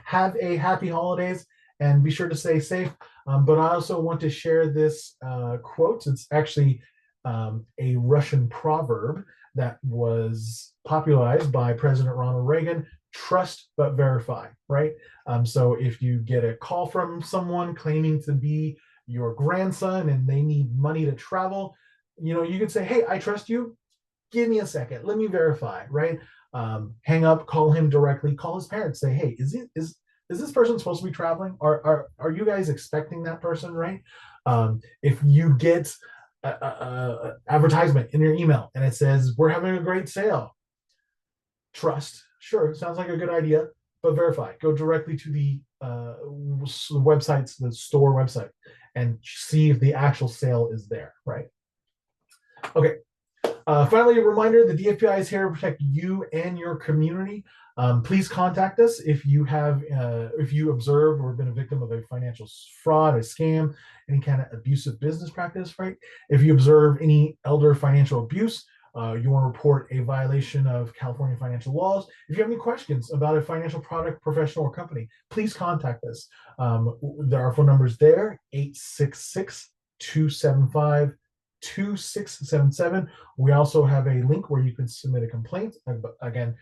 happy holidays, and be sure to stay safe. But I also want to share this quote. It's actually a Russian proverb that was popularized by President Ronald Reagan: trust but verify, right? So if you get a call from someone claiming to be your grandson and they need money to travel, you could say, hey, I trust you. Give me a second. Let me verify, right? Hang up, call him directly, call his parents, say, hey, is this person supposed to be traveling? Are you guys expecting that person, right? If you get a advertisement in your email and it says we're having a great sale, trust. Sure, sounds like a good idea, but verify. Go directly to the websites, the store website, and see if the actual sale is there, right? Okay. Finally, a reminder, the DFPI is here to protect you and your community. Please contact us if you observe or been a victim of a financial fraud, a scam, any kind of abusive business practice, right? If you observe any elder financial abuse, you want to report a violation of California financial laws. If you have any questions about a financial product, professional, or company, please contact us. There are phone numbers there: 866-275-2677. We also have a link where you can submit a complaint. Again,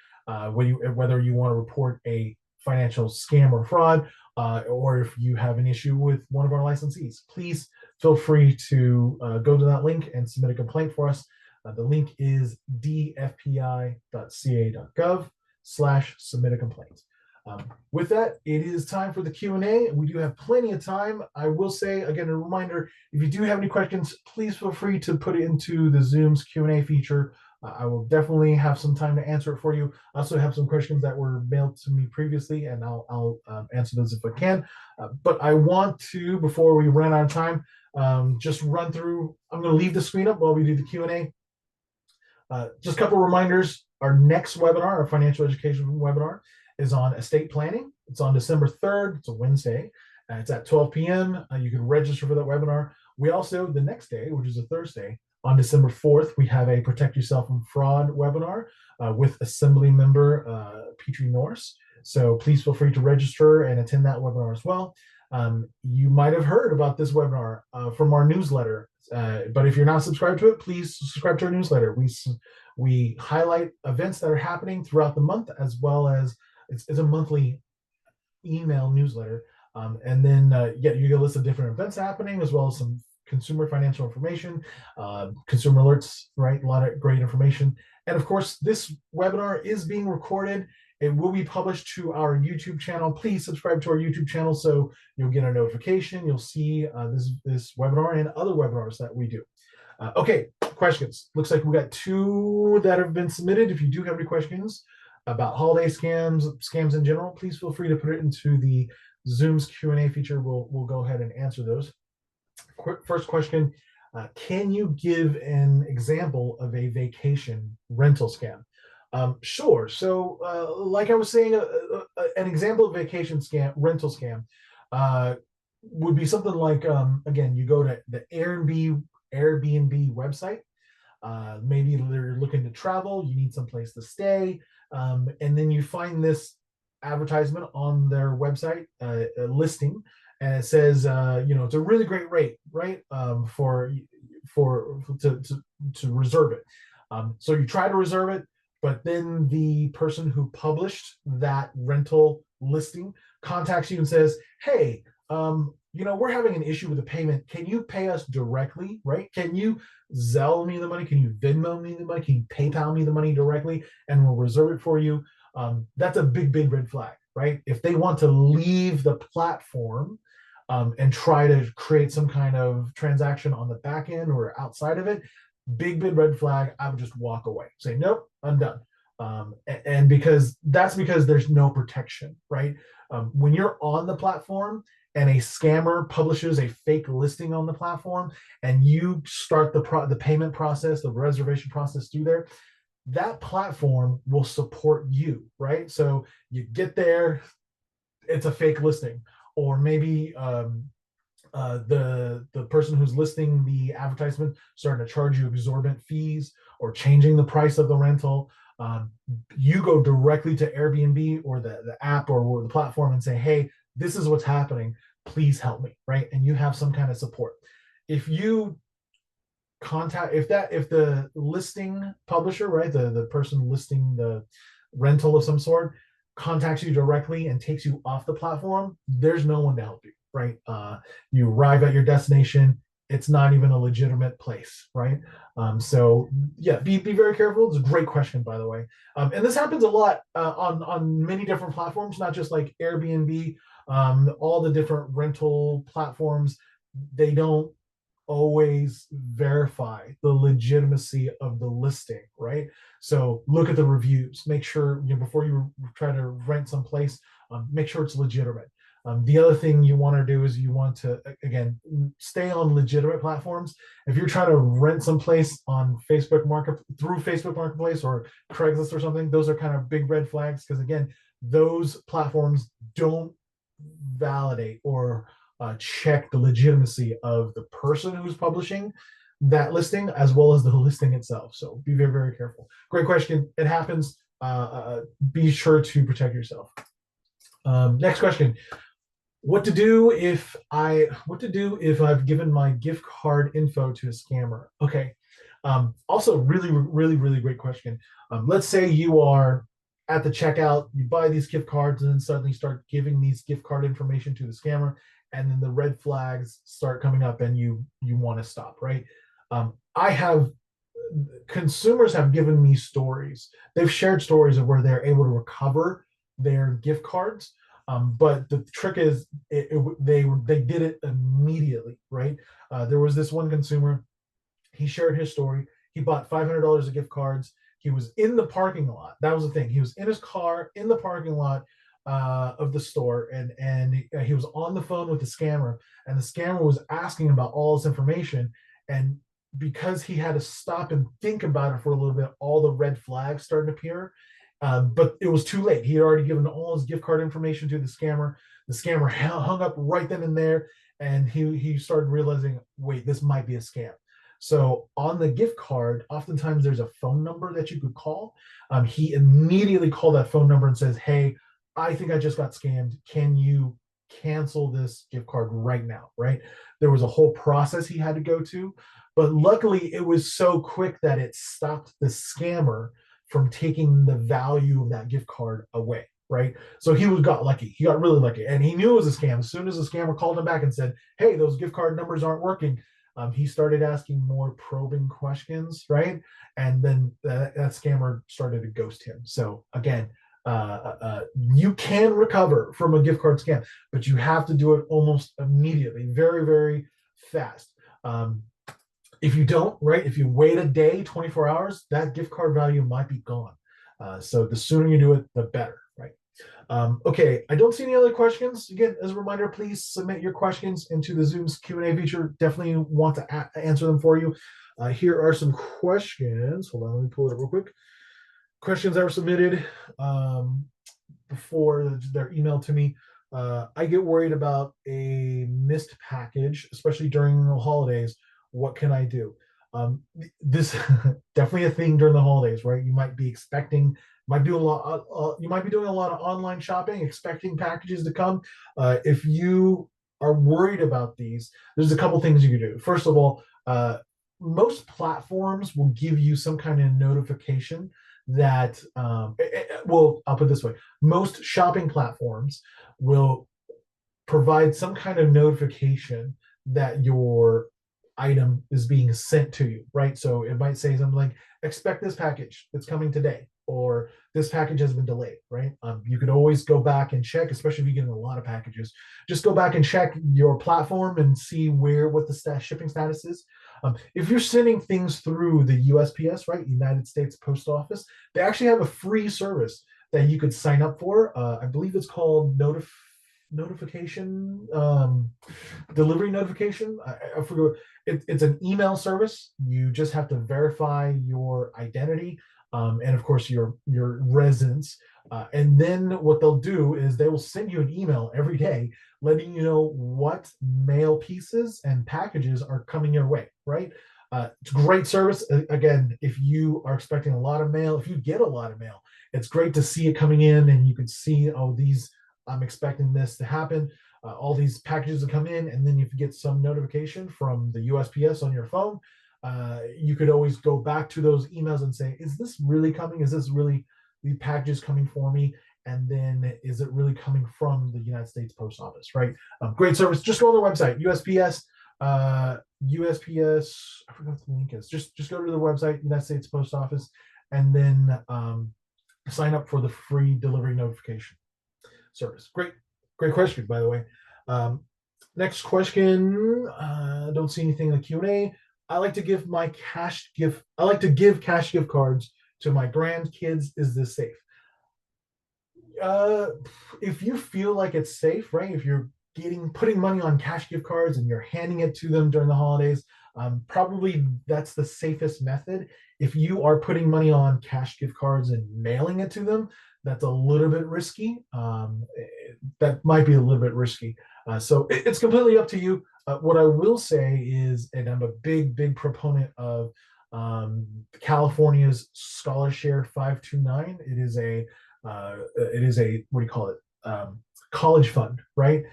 whether you want to report a financial scam or fraud, or if you have an issue with one of our licensees, please feel free to go to that link and submit a complaint for us. The link is dfpi.ca.gov/submit a complaint. With that, it is time for the Q&A. We do have plenty of time. I will say, again, a reminder, if you do have any questions, please feel free to put it into the Zoom's Q&A feature. I will definitely have some time to answer it for you. I also have some questions that were mailed to me previously, and I'll answer those if I can. But I want to, before we run out of time, just run through. I'm going to leave the screen up while we do the Q&A. Just a couple reminders. Our next webinar, our financial education webinar, is on estate planning. It's on December 3rd. It's a Wednesday. It's at 12 p.m. You can register for that webinar. We also, the next day, which is a Thursday, on December 4th, we have a Protect Yourself from Fraud webinar with Assembly member Petrie Norris. So please feel free to register and attend that webinar as well. You might have heard about this webinar from our newsletter, but if you're not subscribed to it, please subscribe to our newsletter. We highlight events that are happening throughout the month, as well as it's a monthly email newsletter. And then you get a list of different events happening, as well as some consumer financial information, consumer alerts, right? A lot of great information. And of course, this webinar is being recorded. It will be published to our YouTube channel. Please subscribe to our YouTube channel so you'll get a notification. You'll see this webinar and other webinars that we do. Okay, questions. Looks like we got 2 that have been submitted. If you do have any questions about holiday scams in general, please feel free to put it into the Zoom's Q&A feature. We'll go ahead and answer those. First question, can you give an example of a vacation rental scam? Sure. So like I was saying, an example of vacation rental scam would be something like, again, you go to the Airbnb website. Maybe they're looking to travel, you need some place to stay, and then you find this advertisement on their website, listing, and it says, it's a really great rate, right? To reserve it. So you try to reserve it, but then the person who published that rental listing contacts you and says, hey, we're having an issue with the payment. Can you pay us directly, right? Can you Zelle me the money? Can you Venmo me the money? Can you PayPal me the money directly? And we'll reserve it for you. That's a big, big red flag, right? If they want to leave the platform and try to create some kind of transaction on the back end or outside of it, big, big red flag. I would just walk away. Say, nope, I'm done. And because there's no protection, right? When you're on the platform and a scammer publishes a fake listing on the platform and you start the payment process, the reservation process through there, that platform will support you, right? So you get there, it's a fake listing, or maybe the person who's listing the advertisement starting to charge you exorbitant fees or changing the price of the rental. You go directly to Airbnb or the app or the platform and say, hey, this is what's happening. Please help me, right? And you have some kind of support. If you contact if the listing publisher, right, the person listing the rental of some sort contacts you directly and takes you off the platform, there's no one to help you, right? You arrive at your destination, it's not even a legitimate place, right? So yeah, be very careful. It's a great question, by the way, and this happens a lot on many different platforms, not just like Airbnb. All the different rental platforms, they don't always verify the legitimacy of the listing, right? So look at the reviews. Make sure, before you try to rent someplace, make sure it's legitimate. The other thing you want to do is you want to, again, stay on legitimate platforms. If you're trying to rent someplace on Facebook Marketplace or Craigslist or something, those are kind of big red flags, because again, those platforms don't validate or check the legitimacy of the person who's publishing that listing as well as the listing itself. So be very, very careful. Great question. It happens. Be sure to protect yourself. Next question. What to do if I've given my gift card info to a scammer? Okay. Also, really, really, really great question. Let's say you are at the checkout, you buy these gift cards, and then suddenly start giving these gift card information to the scammer, and then the red flags start coming up, and you want to stop, right? I have Consumers have given me stories. They've shared stories of where they're able to recover their gift cards. But the trick is, they did it immediately, right? There was this one consumer. He shared his story. He bought $500 of gift cards. He was in the parking lot. That was the thing. He was in his car in the parking lot of the store, and he was on the phone with the scammer, and the scammer was asking about all this information. And because he had to stop and think about it for a little bit, all the red flags started to appear. But it was too late. He had already given all his gift card information to the scammer. The scammer hung up right then and there, and he started realizing, wait, this might be a scam. So on the gift card, oftentimes there's a phone number that you could call. He immediately called that phone number and says, "Hey, I think I just got scammed. Can you cancel this gift card right now?" Right? There was a whole process he had to go to, but luckily it was so quick that it stopped the scammer from taking the value of that gift card away. Right? So got lucky. He got really lucky, and he knew it was a scam. As soon as the scammer called him back and said, "Hey, those gift card numbers aren't working," he started asking more probing questions, right? And then that scammer started to ghost him. So again, you can recover from a gift card scam, but you have to do it almost immediately, very, very fast. If you don't, right, if you wait a day, 24 hours, that gift card value might be gone. So the sooner you do it, the better, right? Okay, I don't see any other questions. Again, as a reminder, please submit your questions into the Zoom's Q&A feature. Definitely want to answer them for you. Here are some questions. Hold on, let me pull it up real quick. Questions that were submitted before they're emailed to me. I get worried about a missed package, especially during the holidays. What can I do? This definitely a thing during the holidays, right? You might be expecting, might do a lot. You might be doing a lot of online shopping, expecting packages to come. If you are worried about these, there's a couple things you can do. First of all, most platforms will give you some kind of notification that, well, I'll put it this way: most shopping platforms will provide some kind of notification that your item is being sent to you, right? So it might say something like, "Expect this package, it's coming today," or "This package has been delayed," right? You could always go back and check, especially if you're getting a lot of packages. Just go back and check your platform and see what the shipping status is. If you're sending things through the USPS, right, United States Post Office, they actually have a free service that you could sign up for. I believe it's called notification delivery notification. I forget. It's an email service. You just have to verify your identity, and of course your residence. And then what they'll do is they will send you an email every day letting you know what mail pieces and packages are coming your way, right? It's a great service. Again, if you are expecting a lot of mail, if you get a lot of mail, it's great to see it coming in, and you can see, oh, I'm expecting this to happen. All these packages will come in, and then if you get some notification from the USPS on your phone, You could always go back to those emails and say, is this really coming? Is this really the packages coming for me? And then is it really coming from the United States Post Office, right? Great service. Just go on their website, USPS. USPS, I forgot what the link is. Just go to the website, United States Post Office, and then sign up for the free delivery notification service. Great question, by the way. Um, Next question. Don't see anything in the Q&A. I like to give cash gift cards to my grandkids. Is this safe? Uh, if you feel like it's safe, right? If you're putting money on cash gift cards and you're handing it to them during the holidays, probably that's the safest method. If you are putting money on cash gift cards and mailing it to them, that's a little bit risky. That might be a little bit risky. So it's completely up to you. What I will say is, and I'm a big proponent of California's Scholar Share 529. It is a, what do you call it? College fund, right?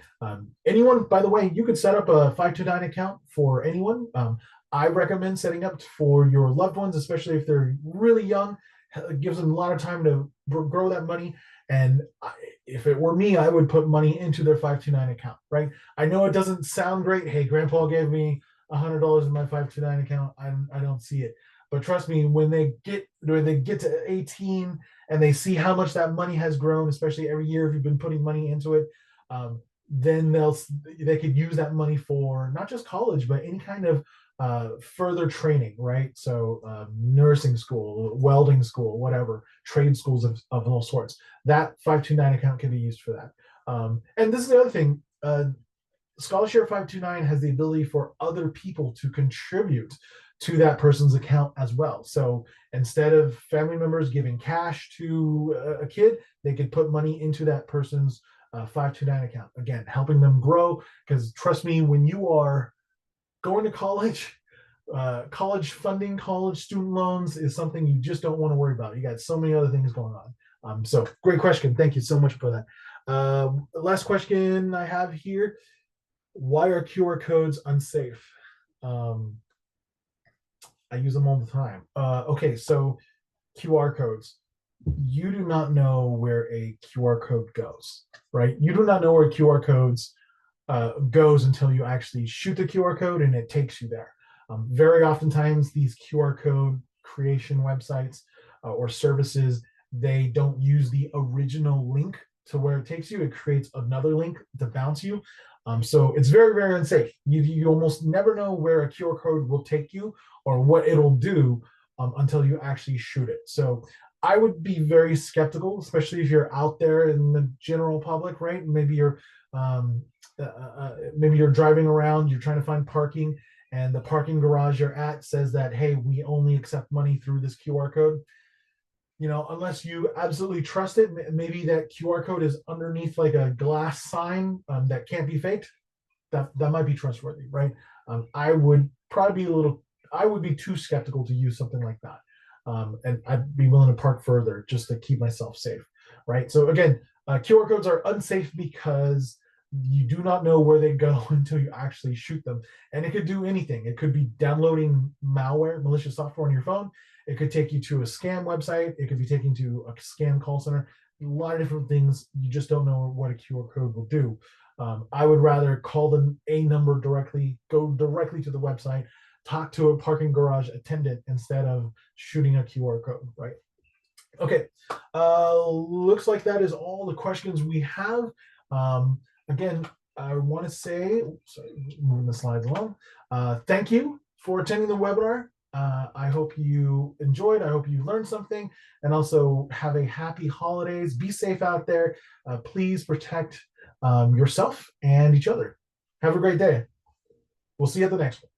Anyone, by the way, you could set up a 529 account for anyone. I recommend setting up for your loved ones, especially if they're really young. It gives them a lot of time to grow that money. And if it were me, I would put money into their 529 account, right? I know it doesn't sound great. Hey, grandpa gave me $100 in my 529 account. I don't see it. But trust me, when they get to 18 and they see how much that money has grown, especially every year if you've been putting money into it, then they could use that money for not just college, but any kind of further training, right? So nursing school, welding school, whatever, trade schools of all sorts. That 529 account can be used for that. And this is the other thing. Scholarship 529 has the ability for other people to contribute to that person's account as well. So instead of family members giving cash to a kid, they could put money into that person's 529 account. Again, helping them grow. Because trust me, when you are going to college, college funding, college student loans is something you just don't want to worry about. You got so many other things going on. So great question. Thank you so much for that. Last question I have here. Why are QR codes unsafe? I use them all the time. Okay, so QR codes. You do not know where a QR code goes, right? You do not know where QR codes goes until you actually shoot the QR code and it takes you there. Very oftentimes, these QR code creation websites or services, they don't use the original link to where it takes you. It creates another link to bounce you. So it's very unsafe. You almost never know where a QR code will take you or what it'll do until you actually shoot it. So I would be very skeptical, especially if you're out there in the general public, right? Maybe you're driving around, you're trying to find parking, and the parking garage you're at says that, hey, we only accept money through this QR code. Unless you absolutely trust it, maybe that QR code is underneath like a glass sign that can't be faked. That might be trustworthy, right? I would be too skeptical to use something like that. And I'd be willing to park further just to keep myself safe, right? So again, QR codes are unsafe because you do not know where they go until you actually shoot them. And it could do anything. It could be downloading malware, malicious software on your phone. It could take you to a scam website. It could be taken to a scam call center. A lot of different things. You just don't know what a QR code will do. I would rather call a number directly, go directly to the website, talk to a parking garage attendant instead of shooting a QR code, right? Okay, looks like that is all the questions we have. Again, I want to say, sorry, moving the slides along. Thank you for attending the webinar. I hope you enjoyed. I hope you learned something, and also have a happy holidays. Be safe out there. Please protect yourself and each other. Have a great day. We'll see you at the next one.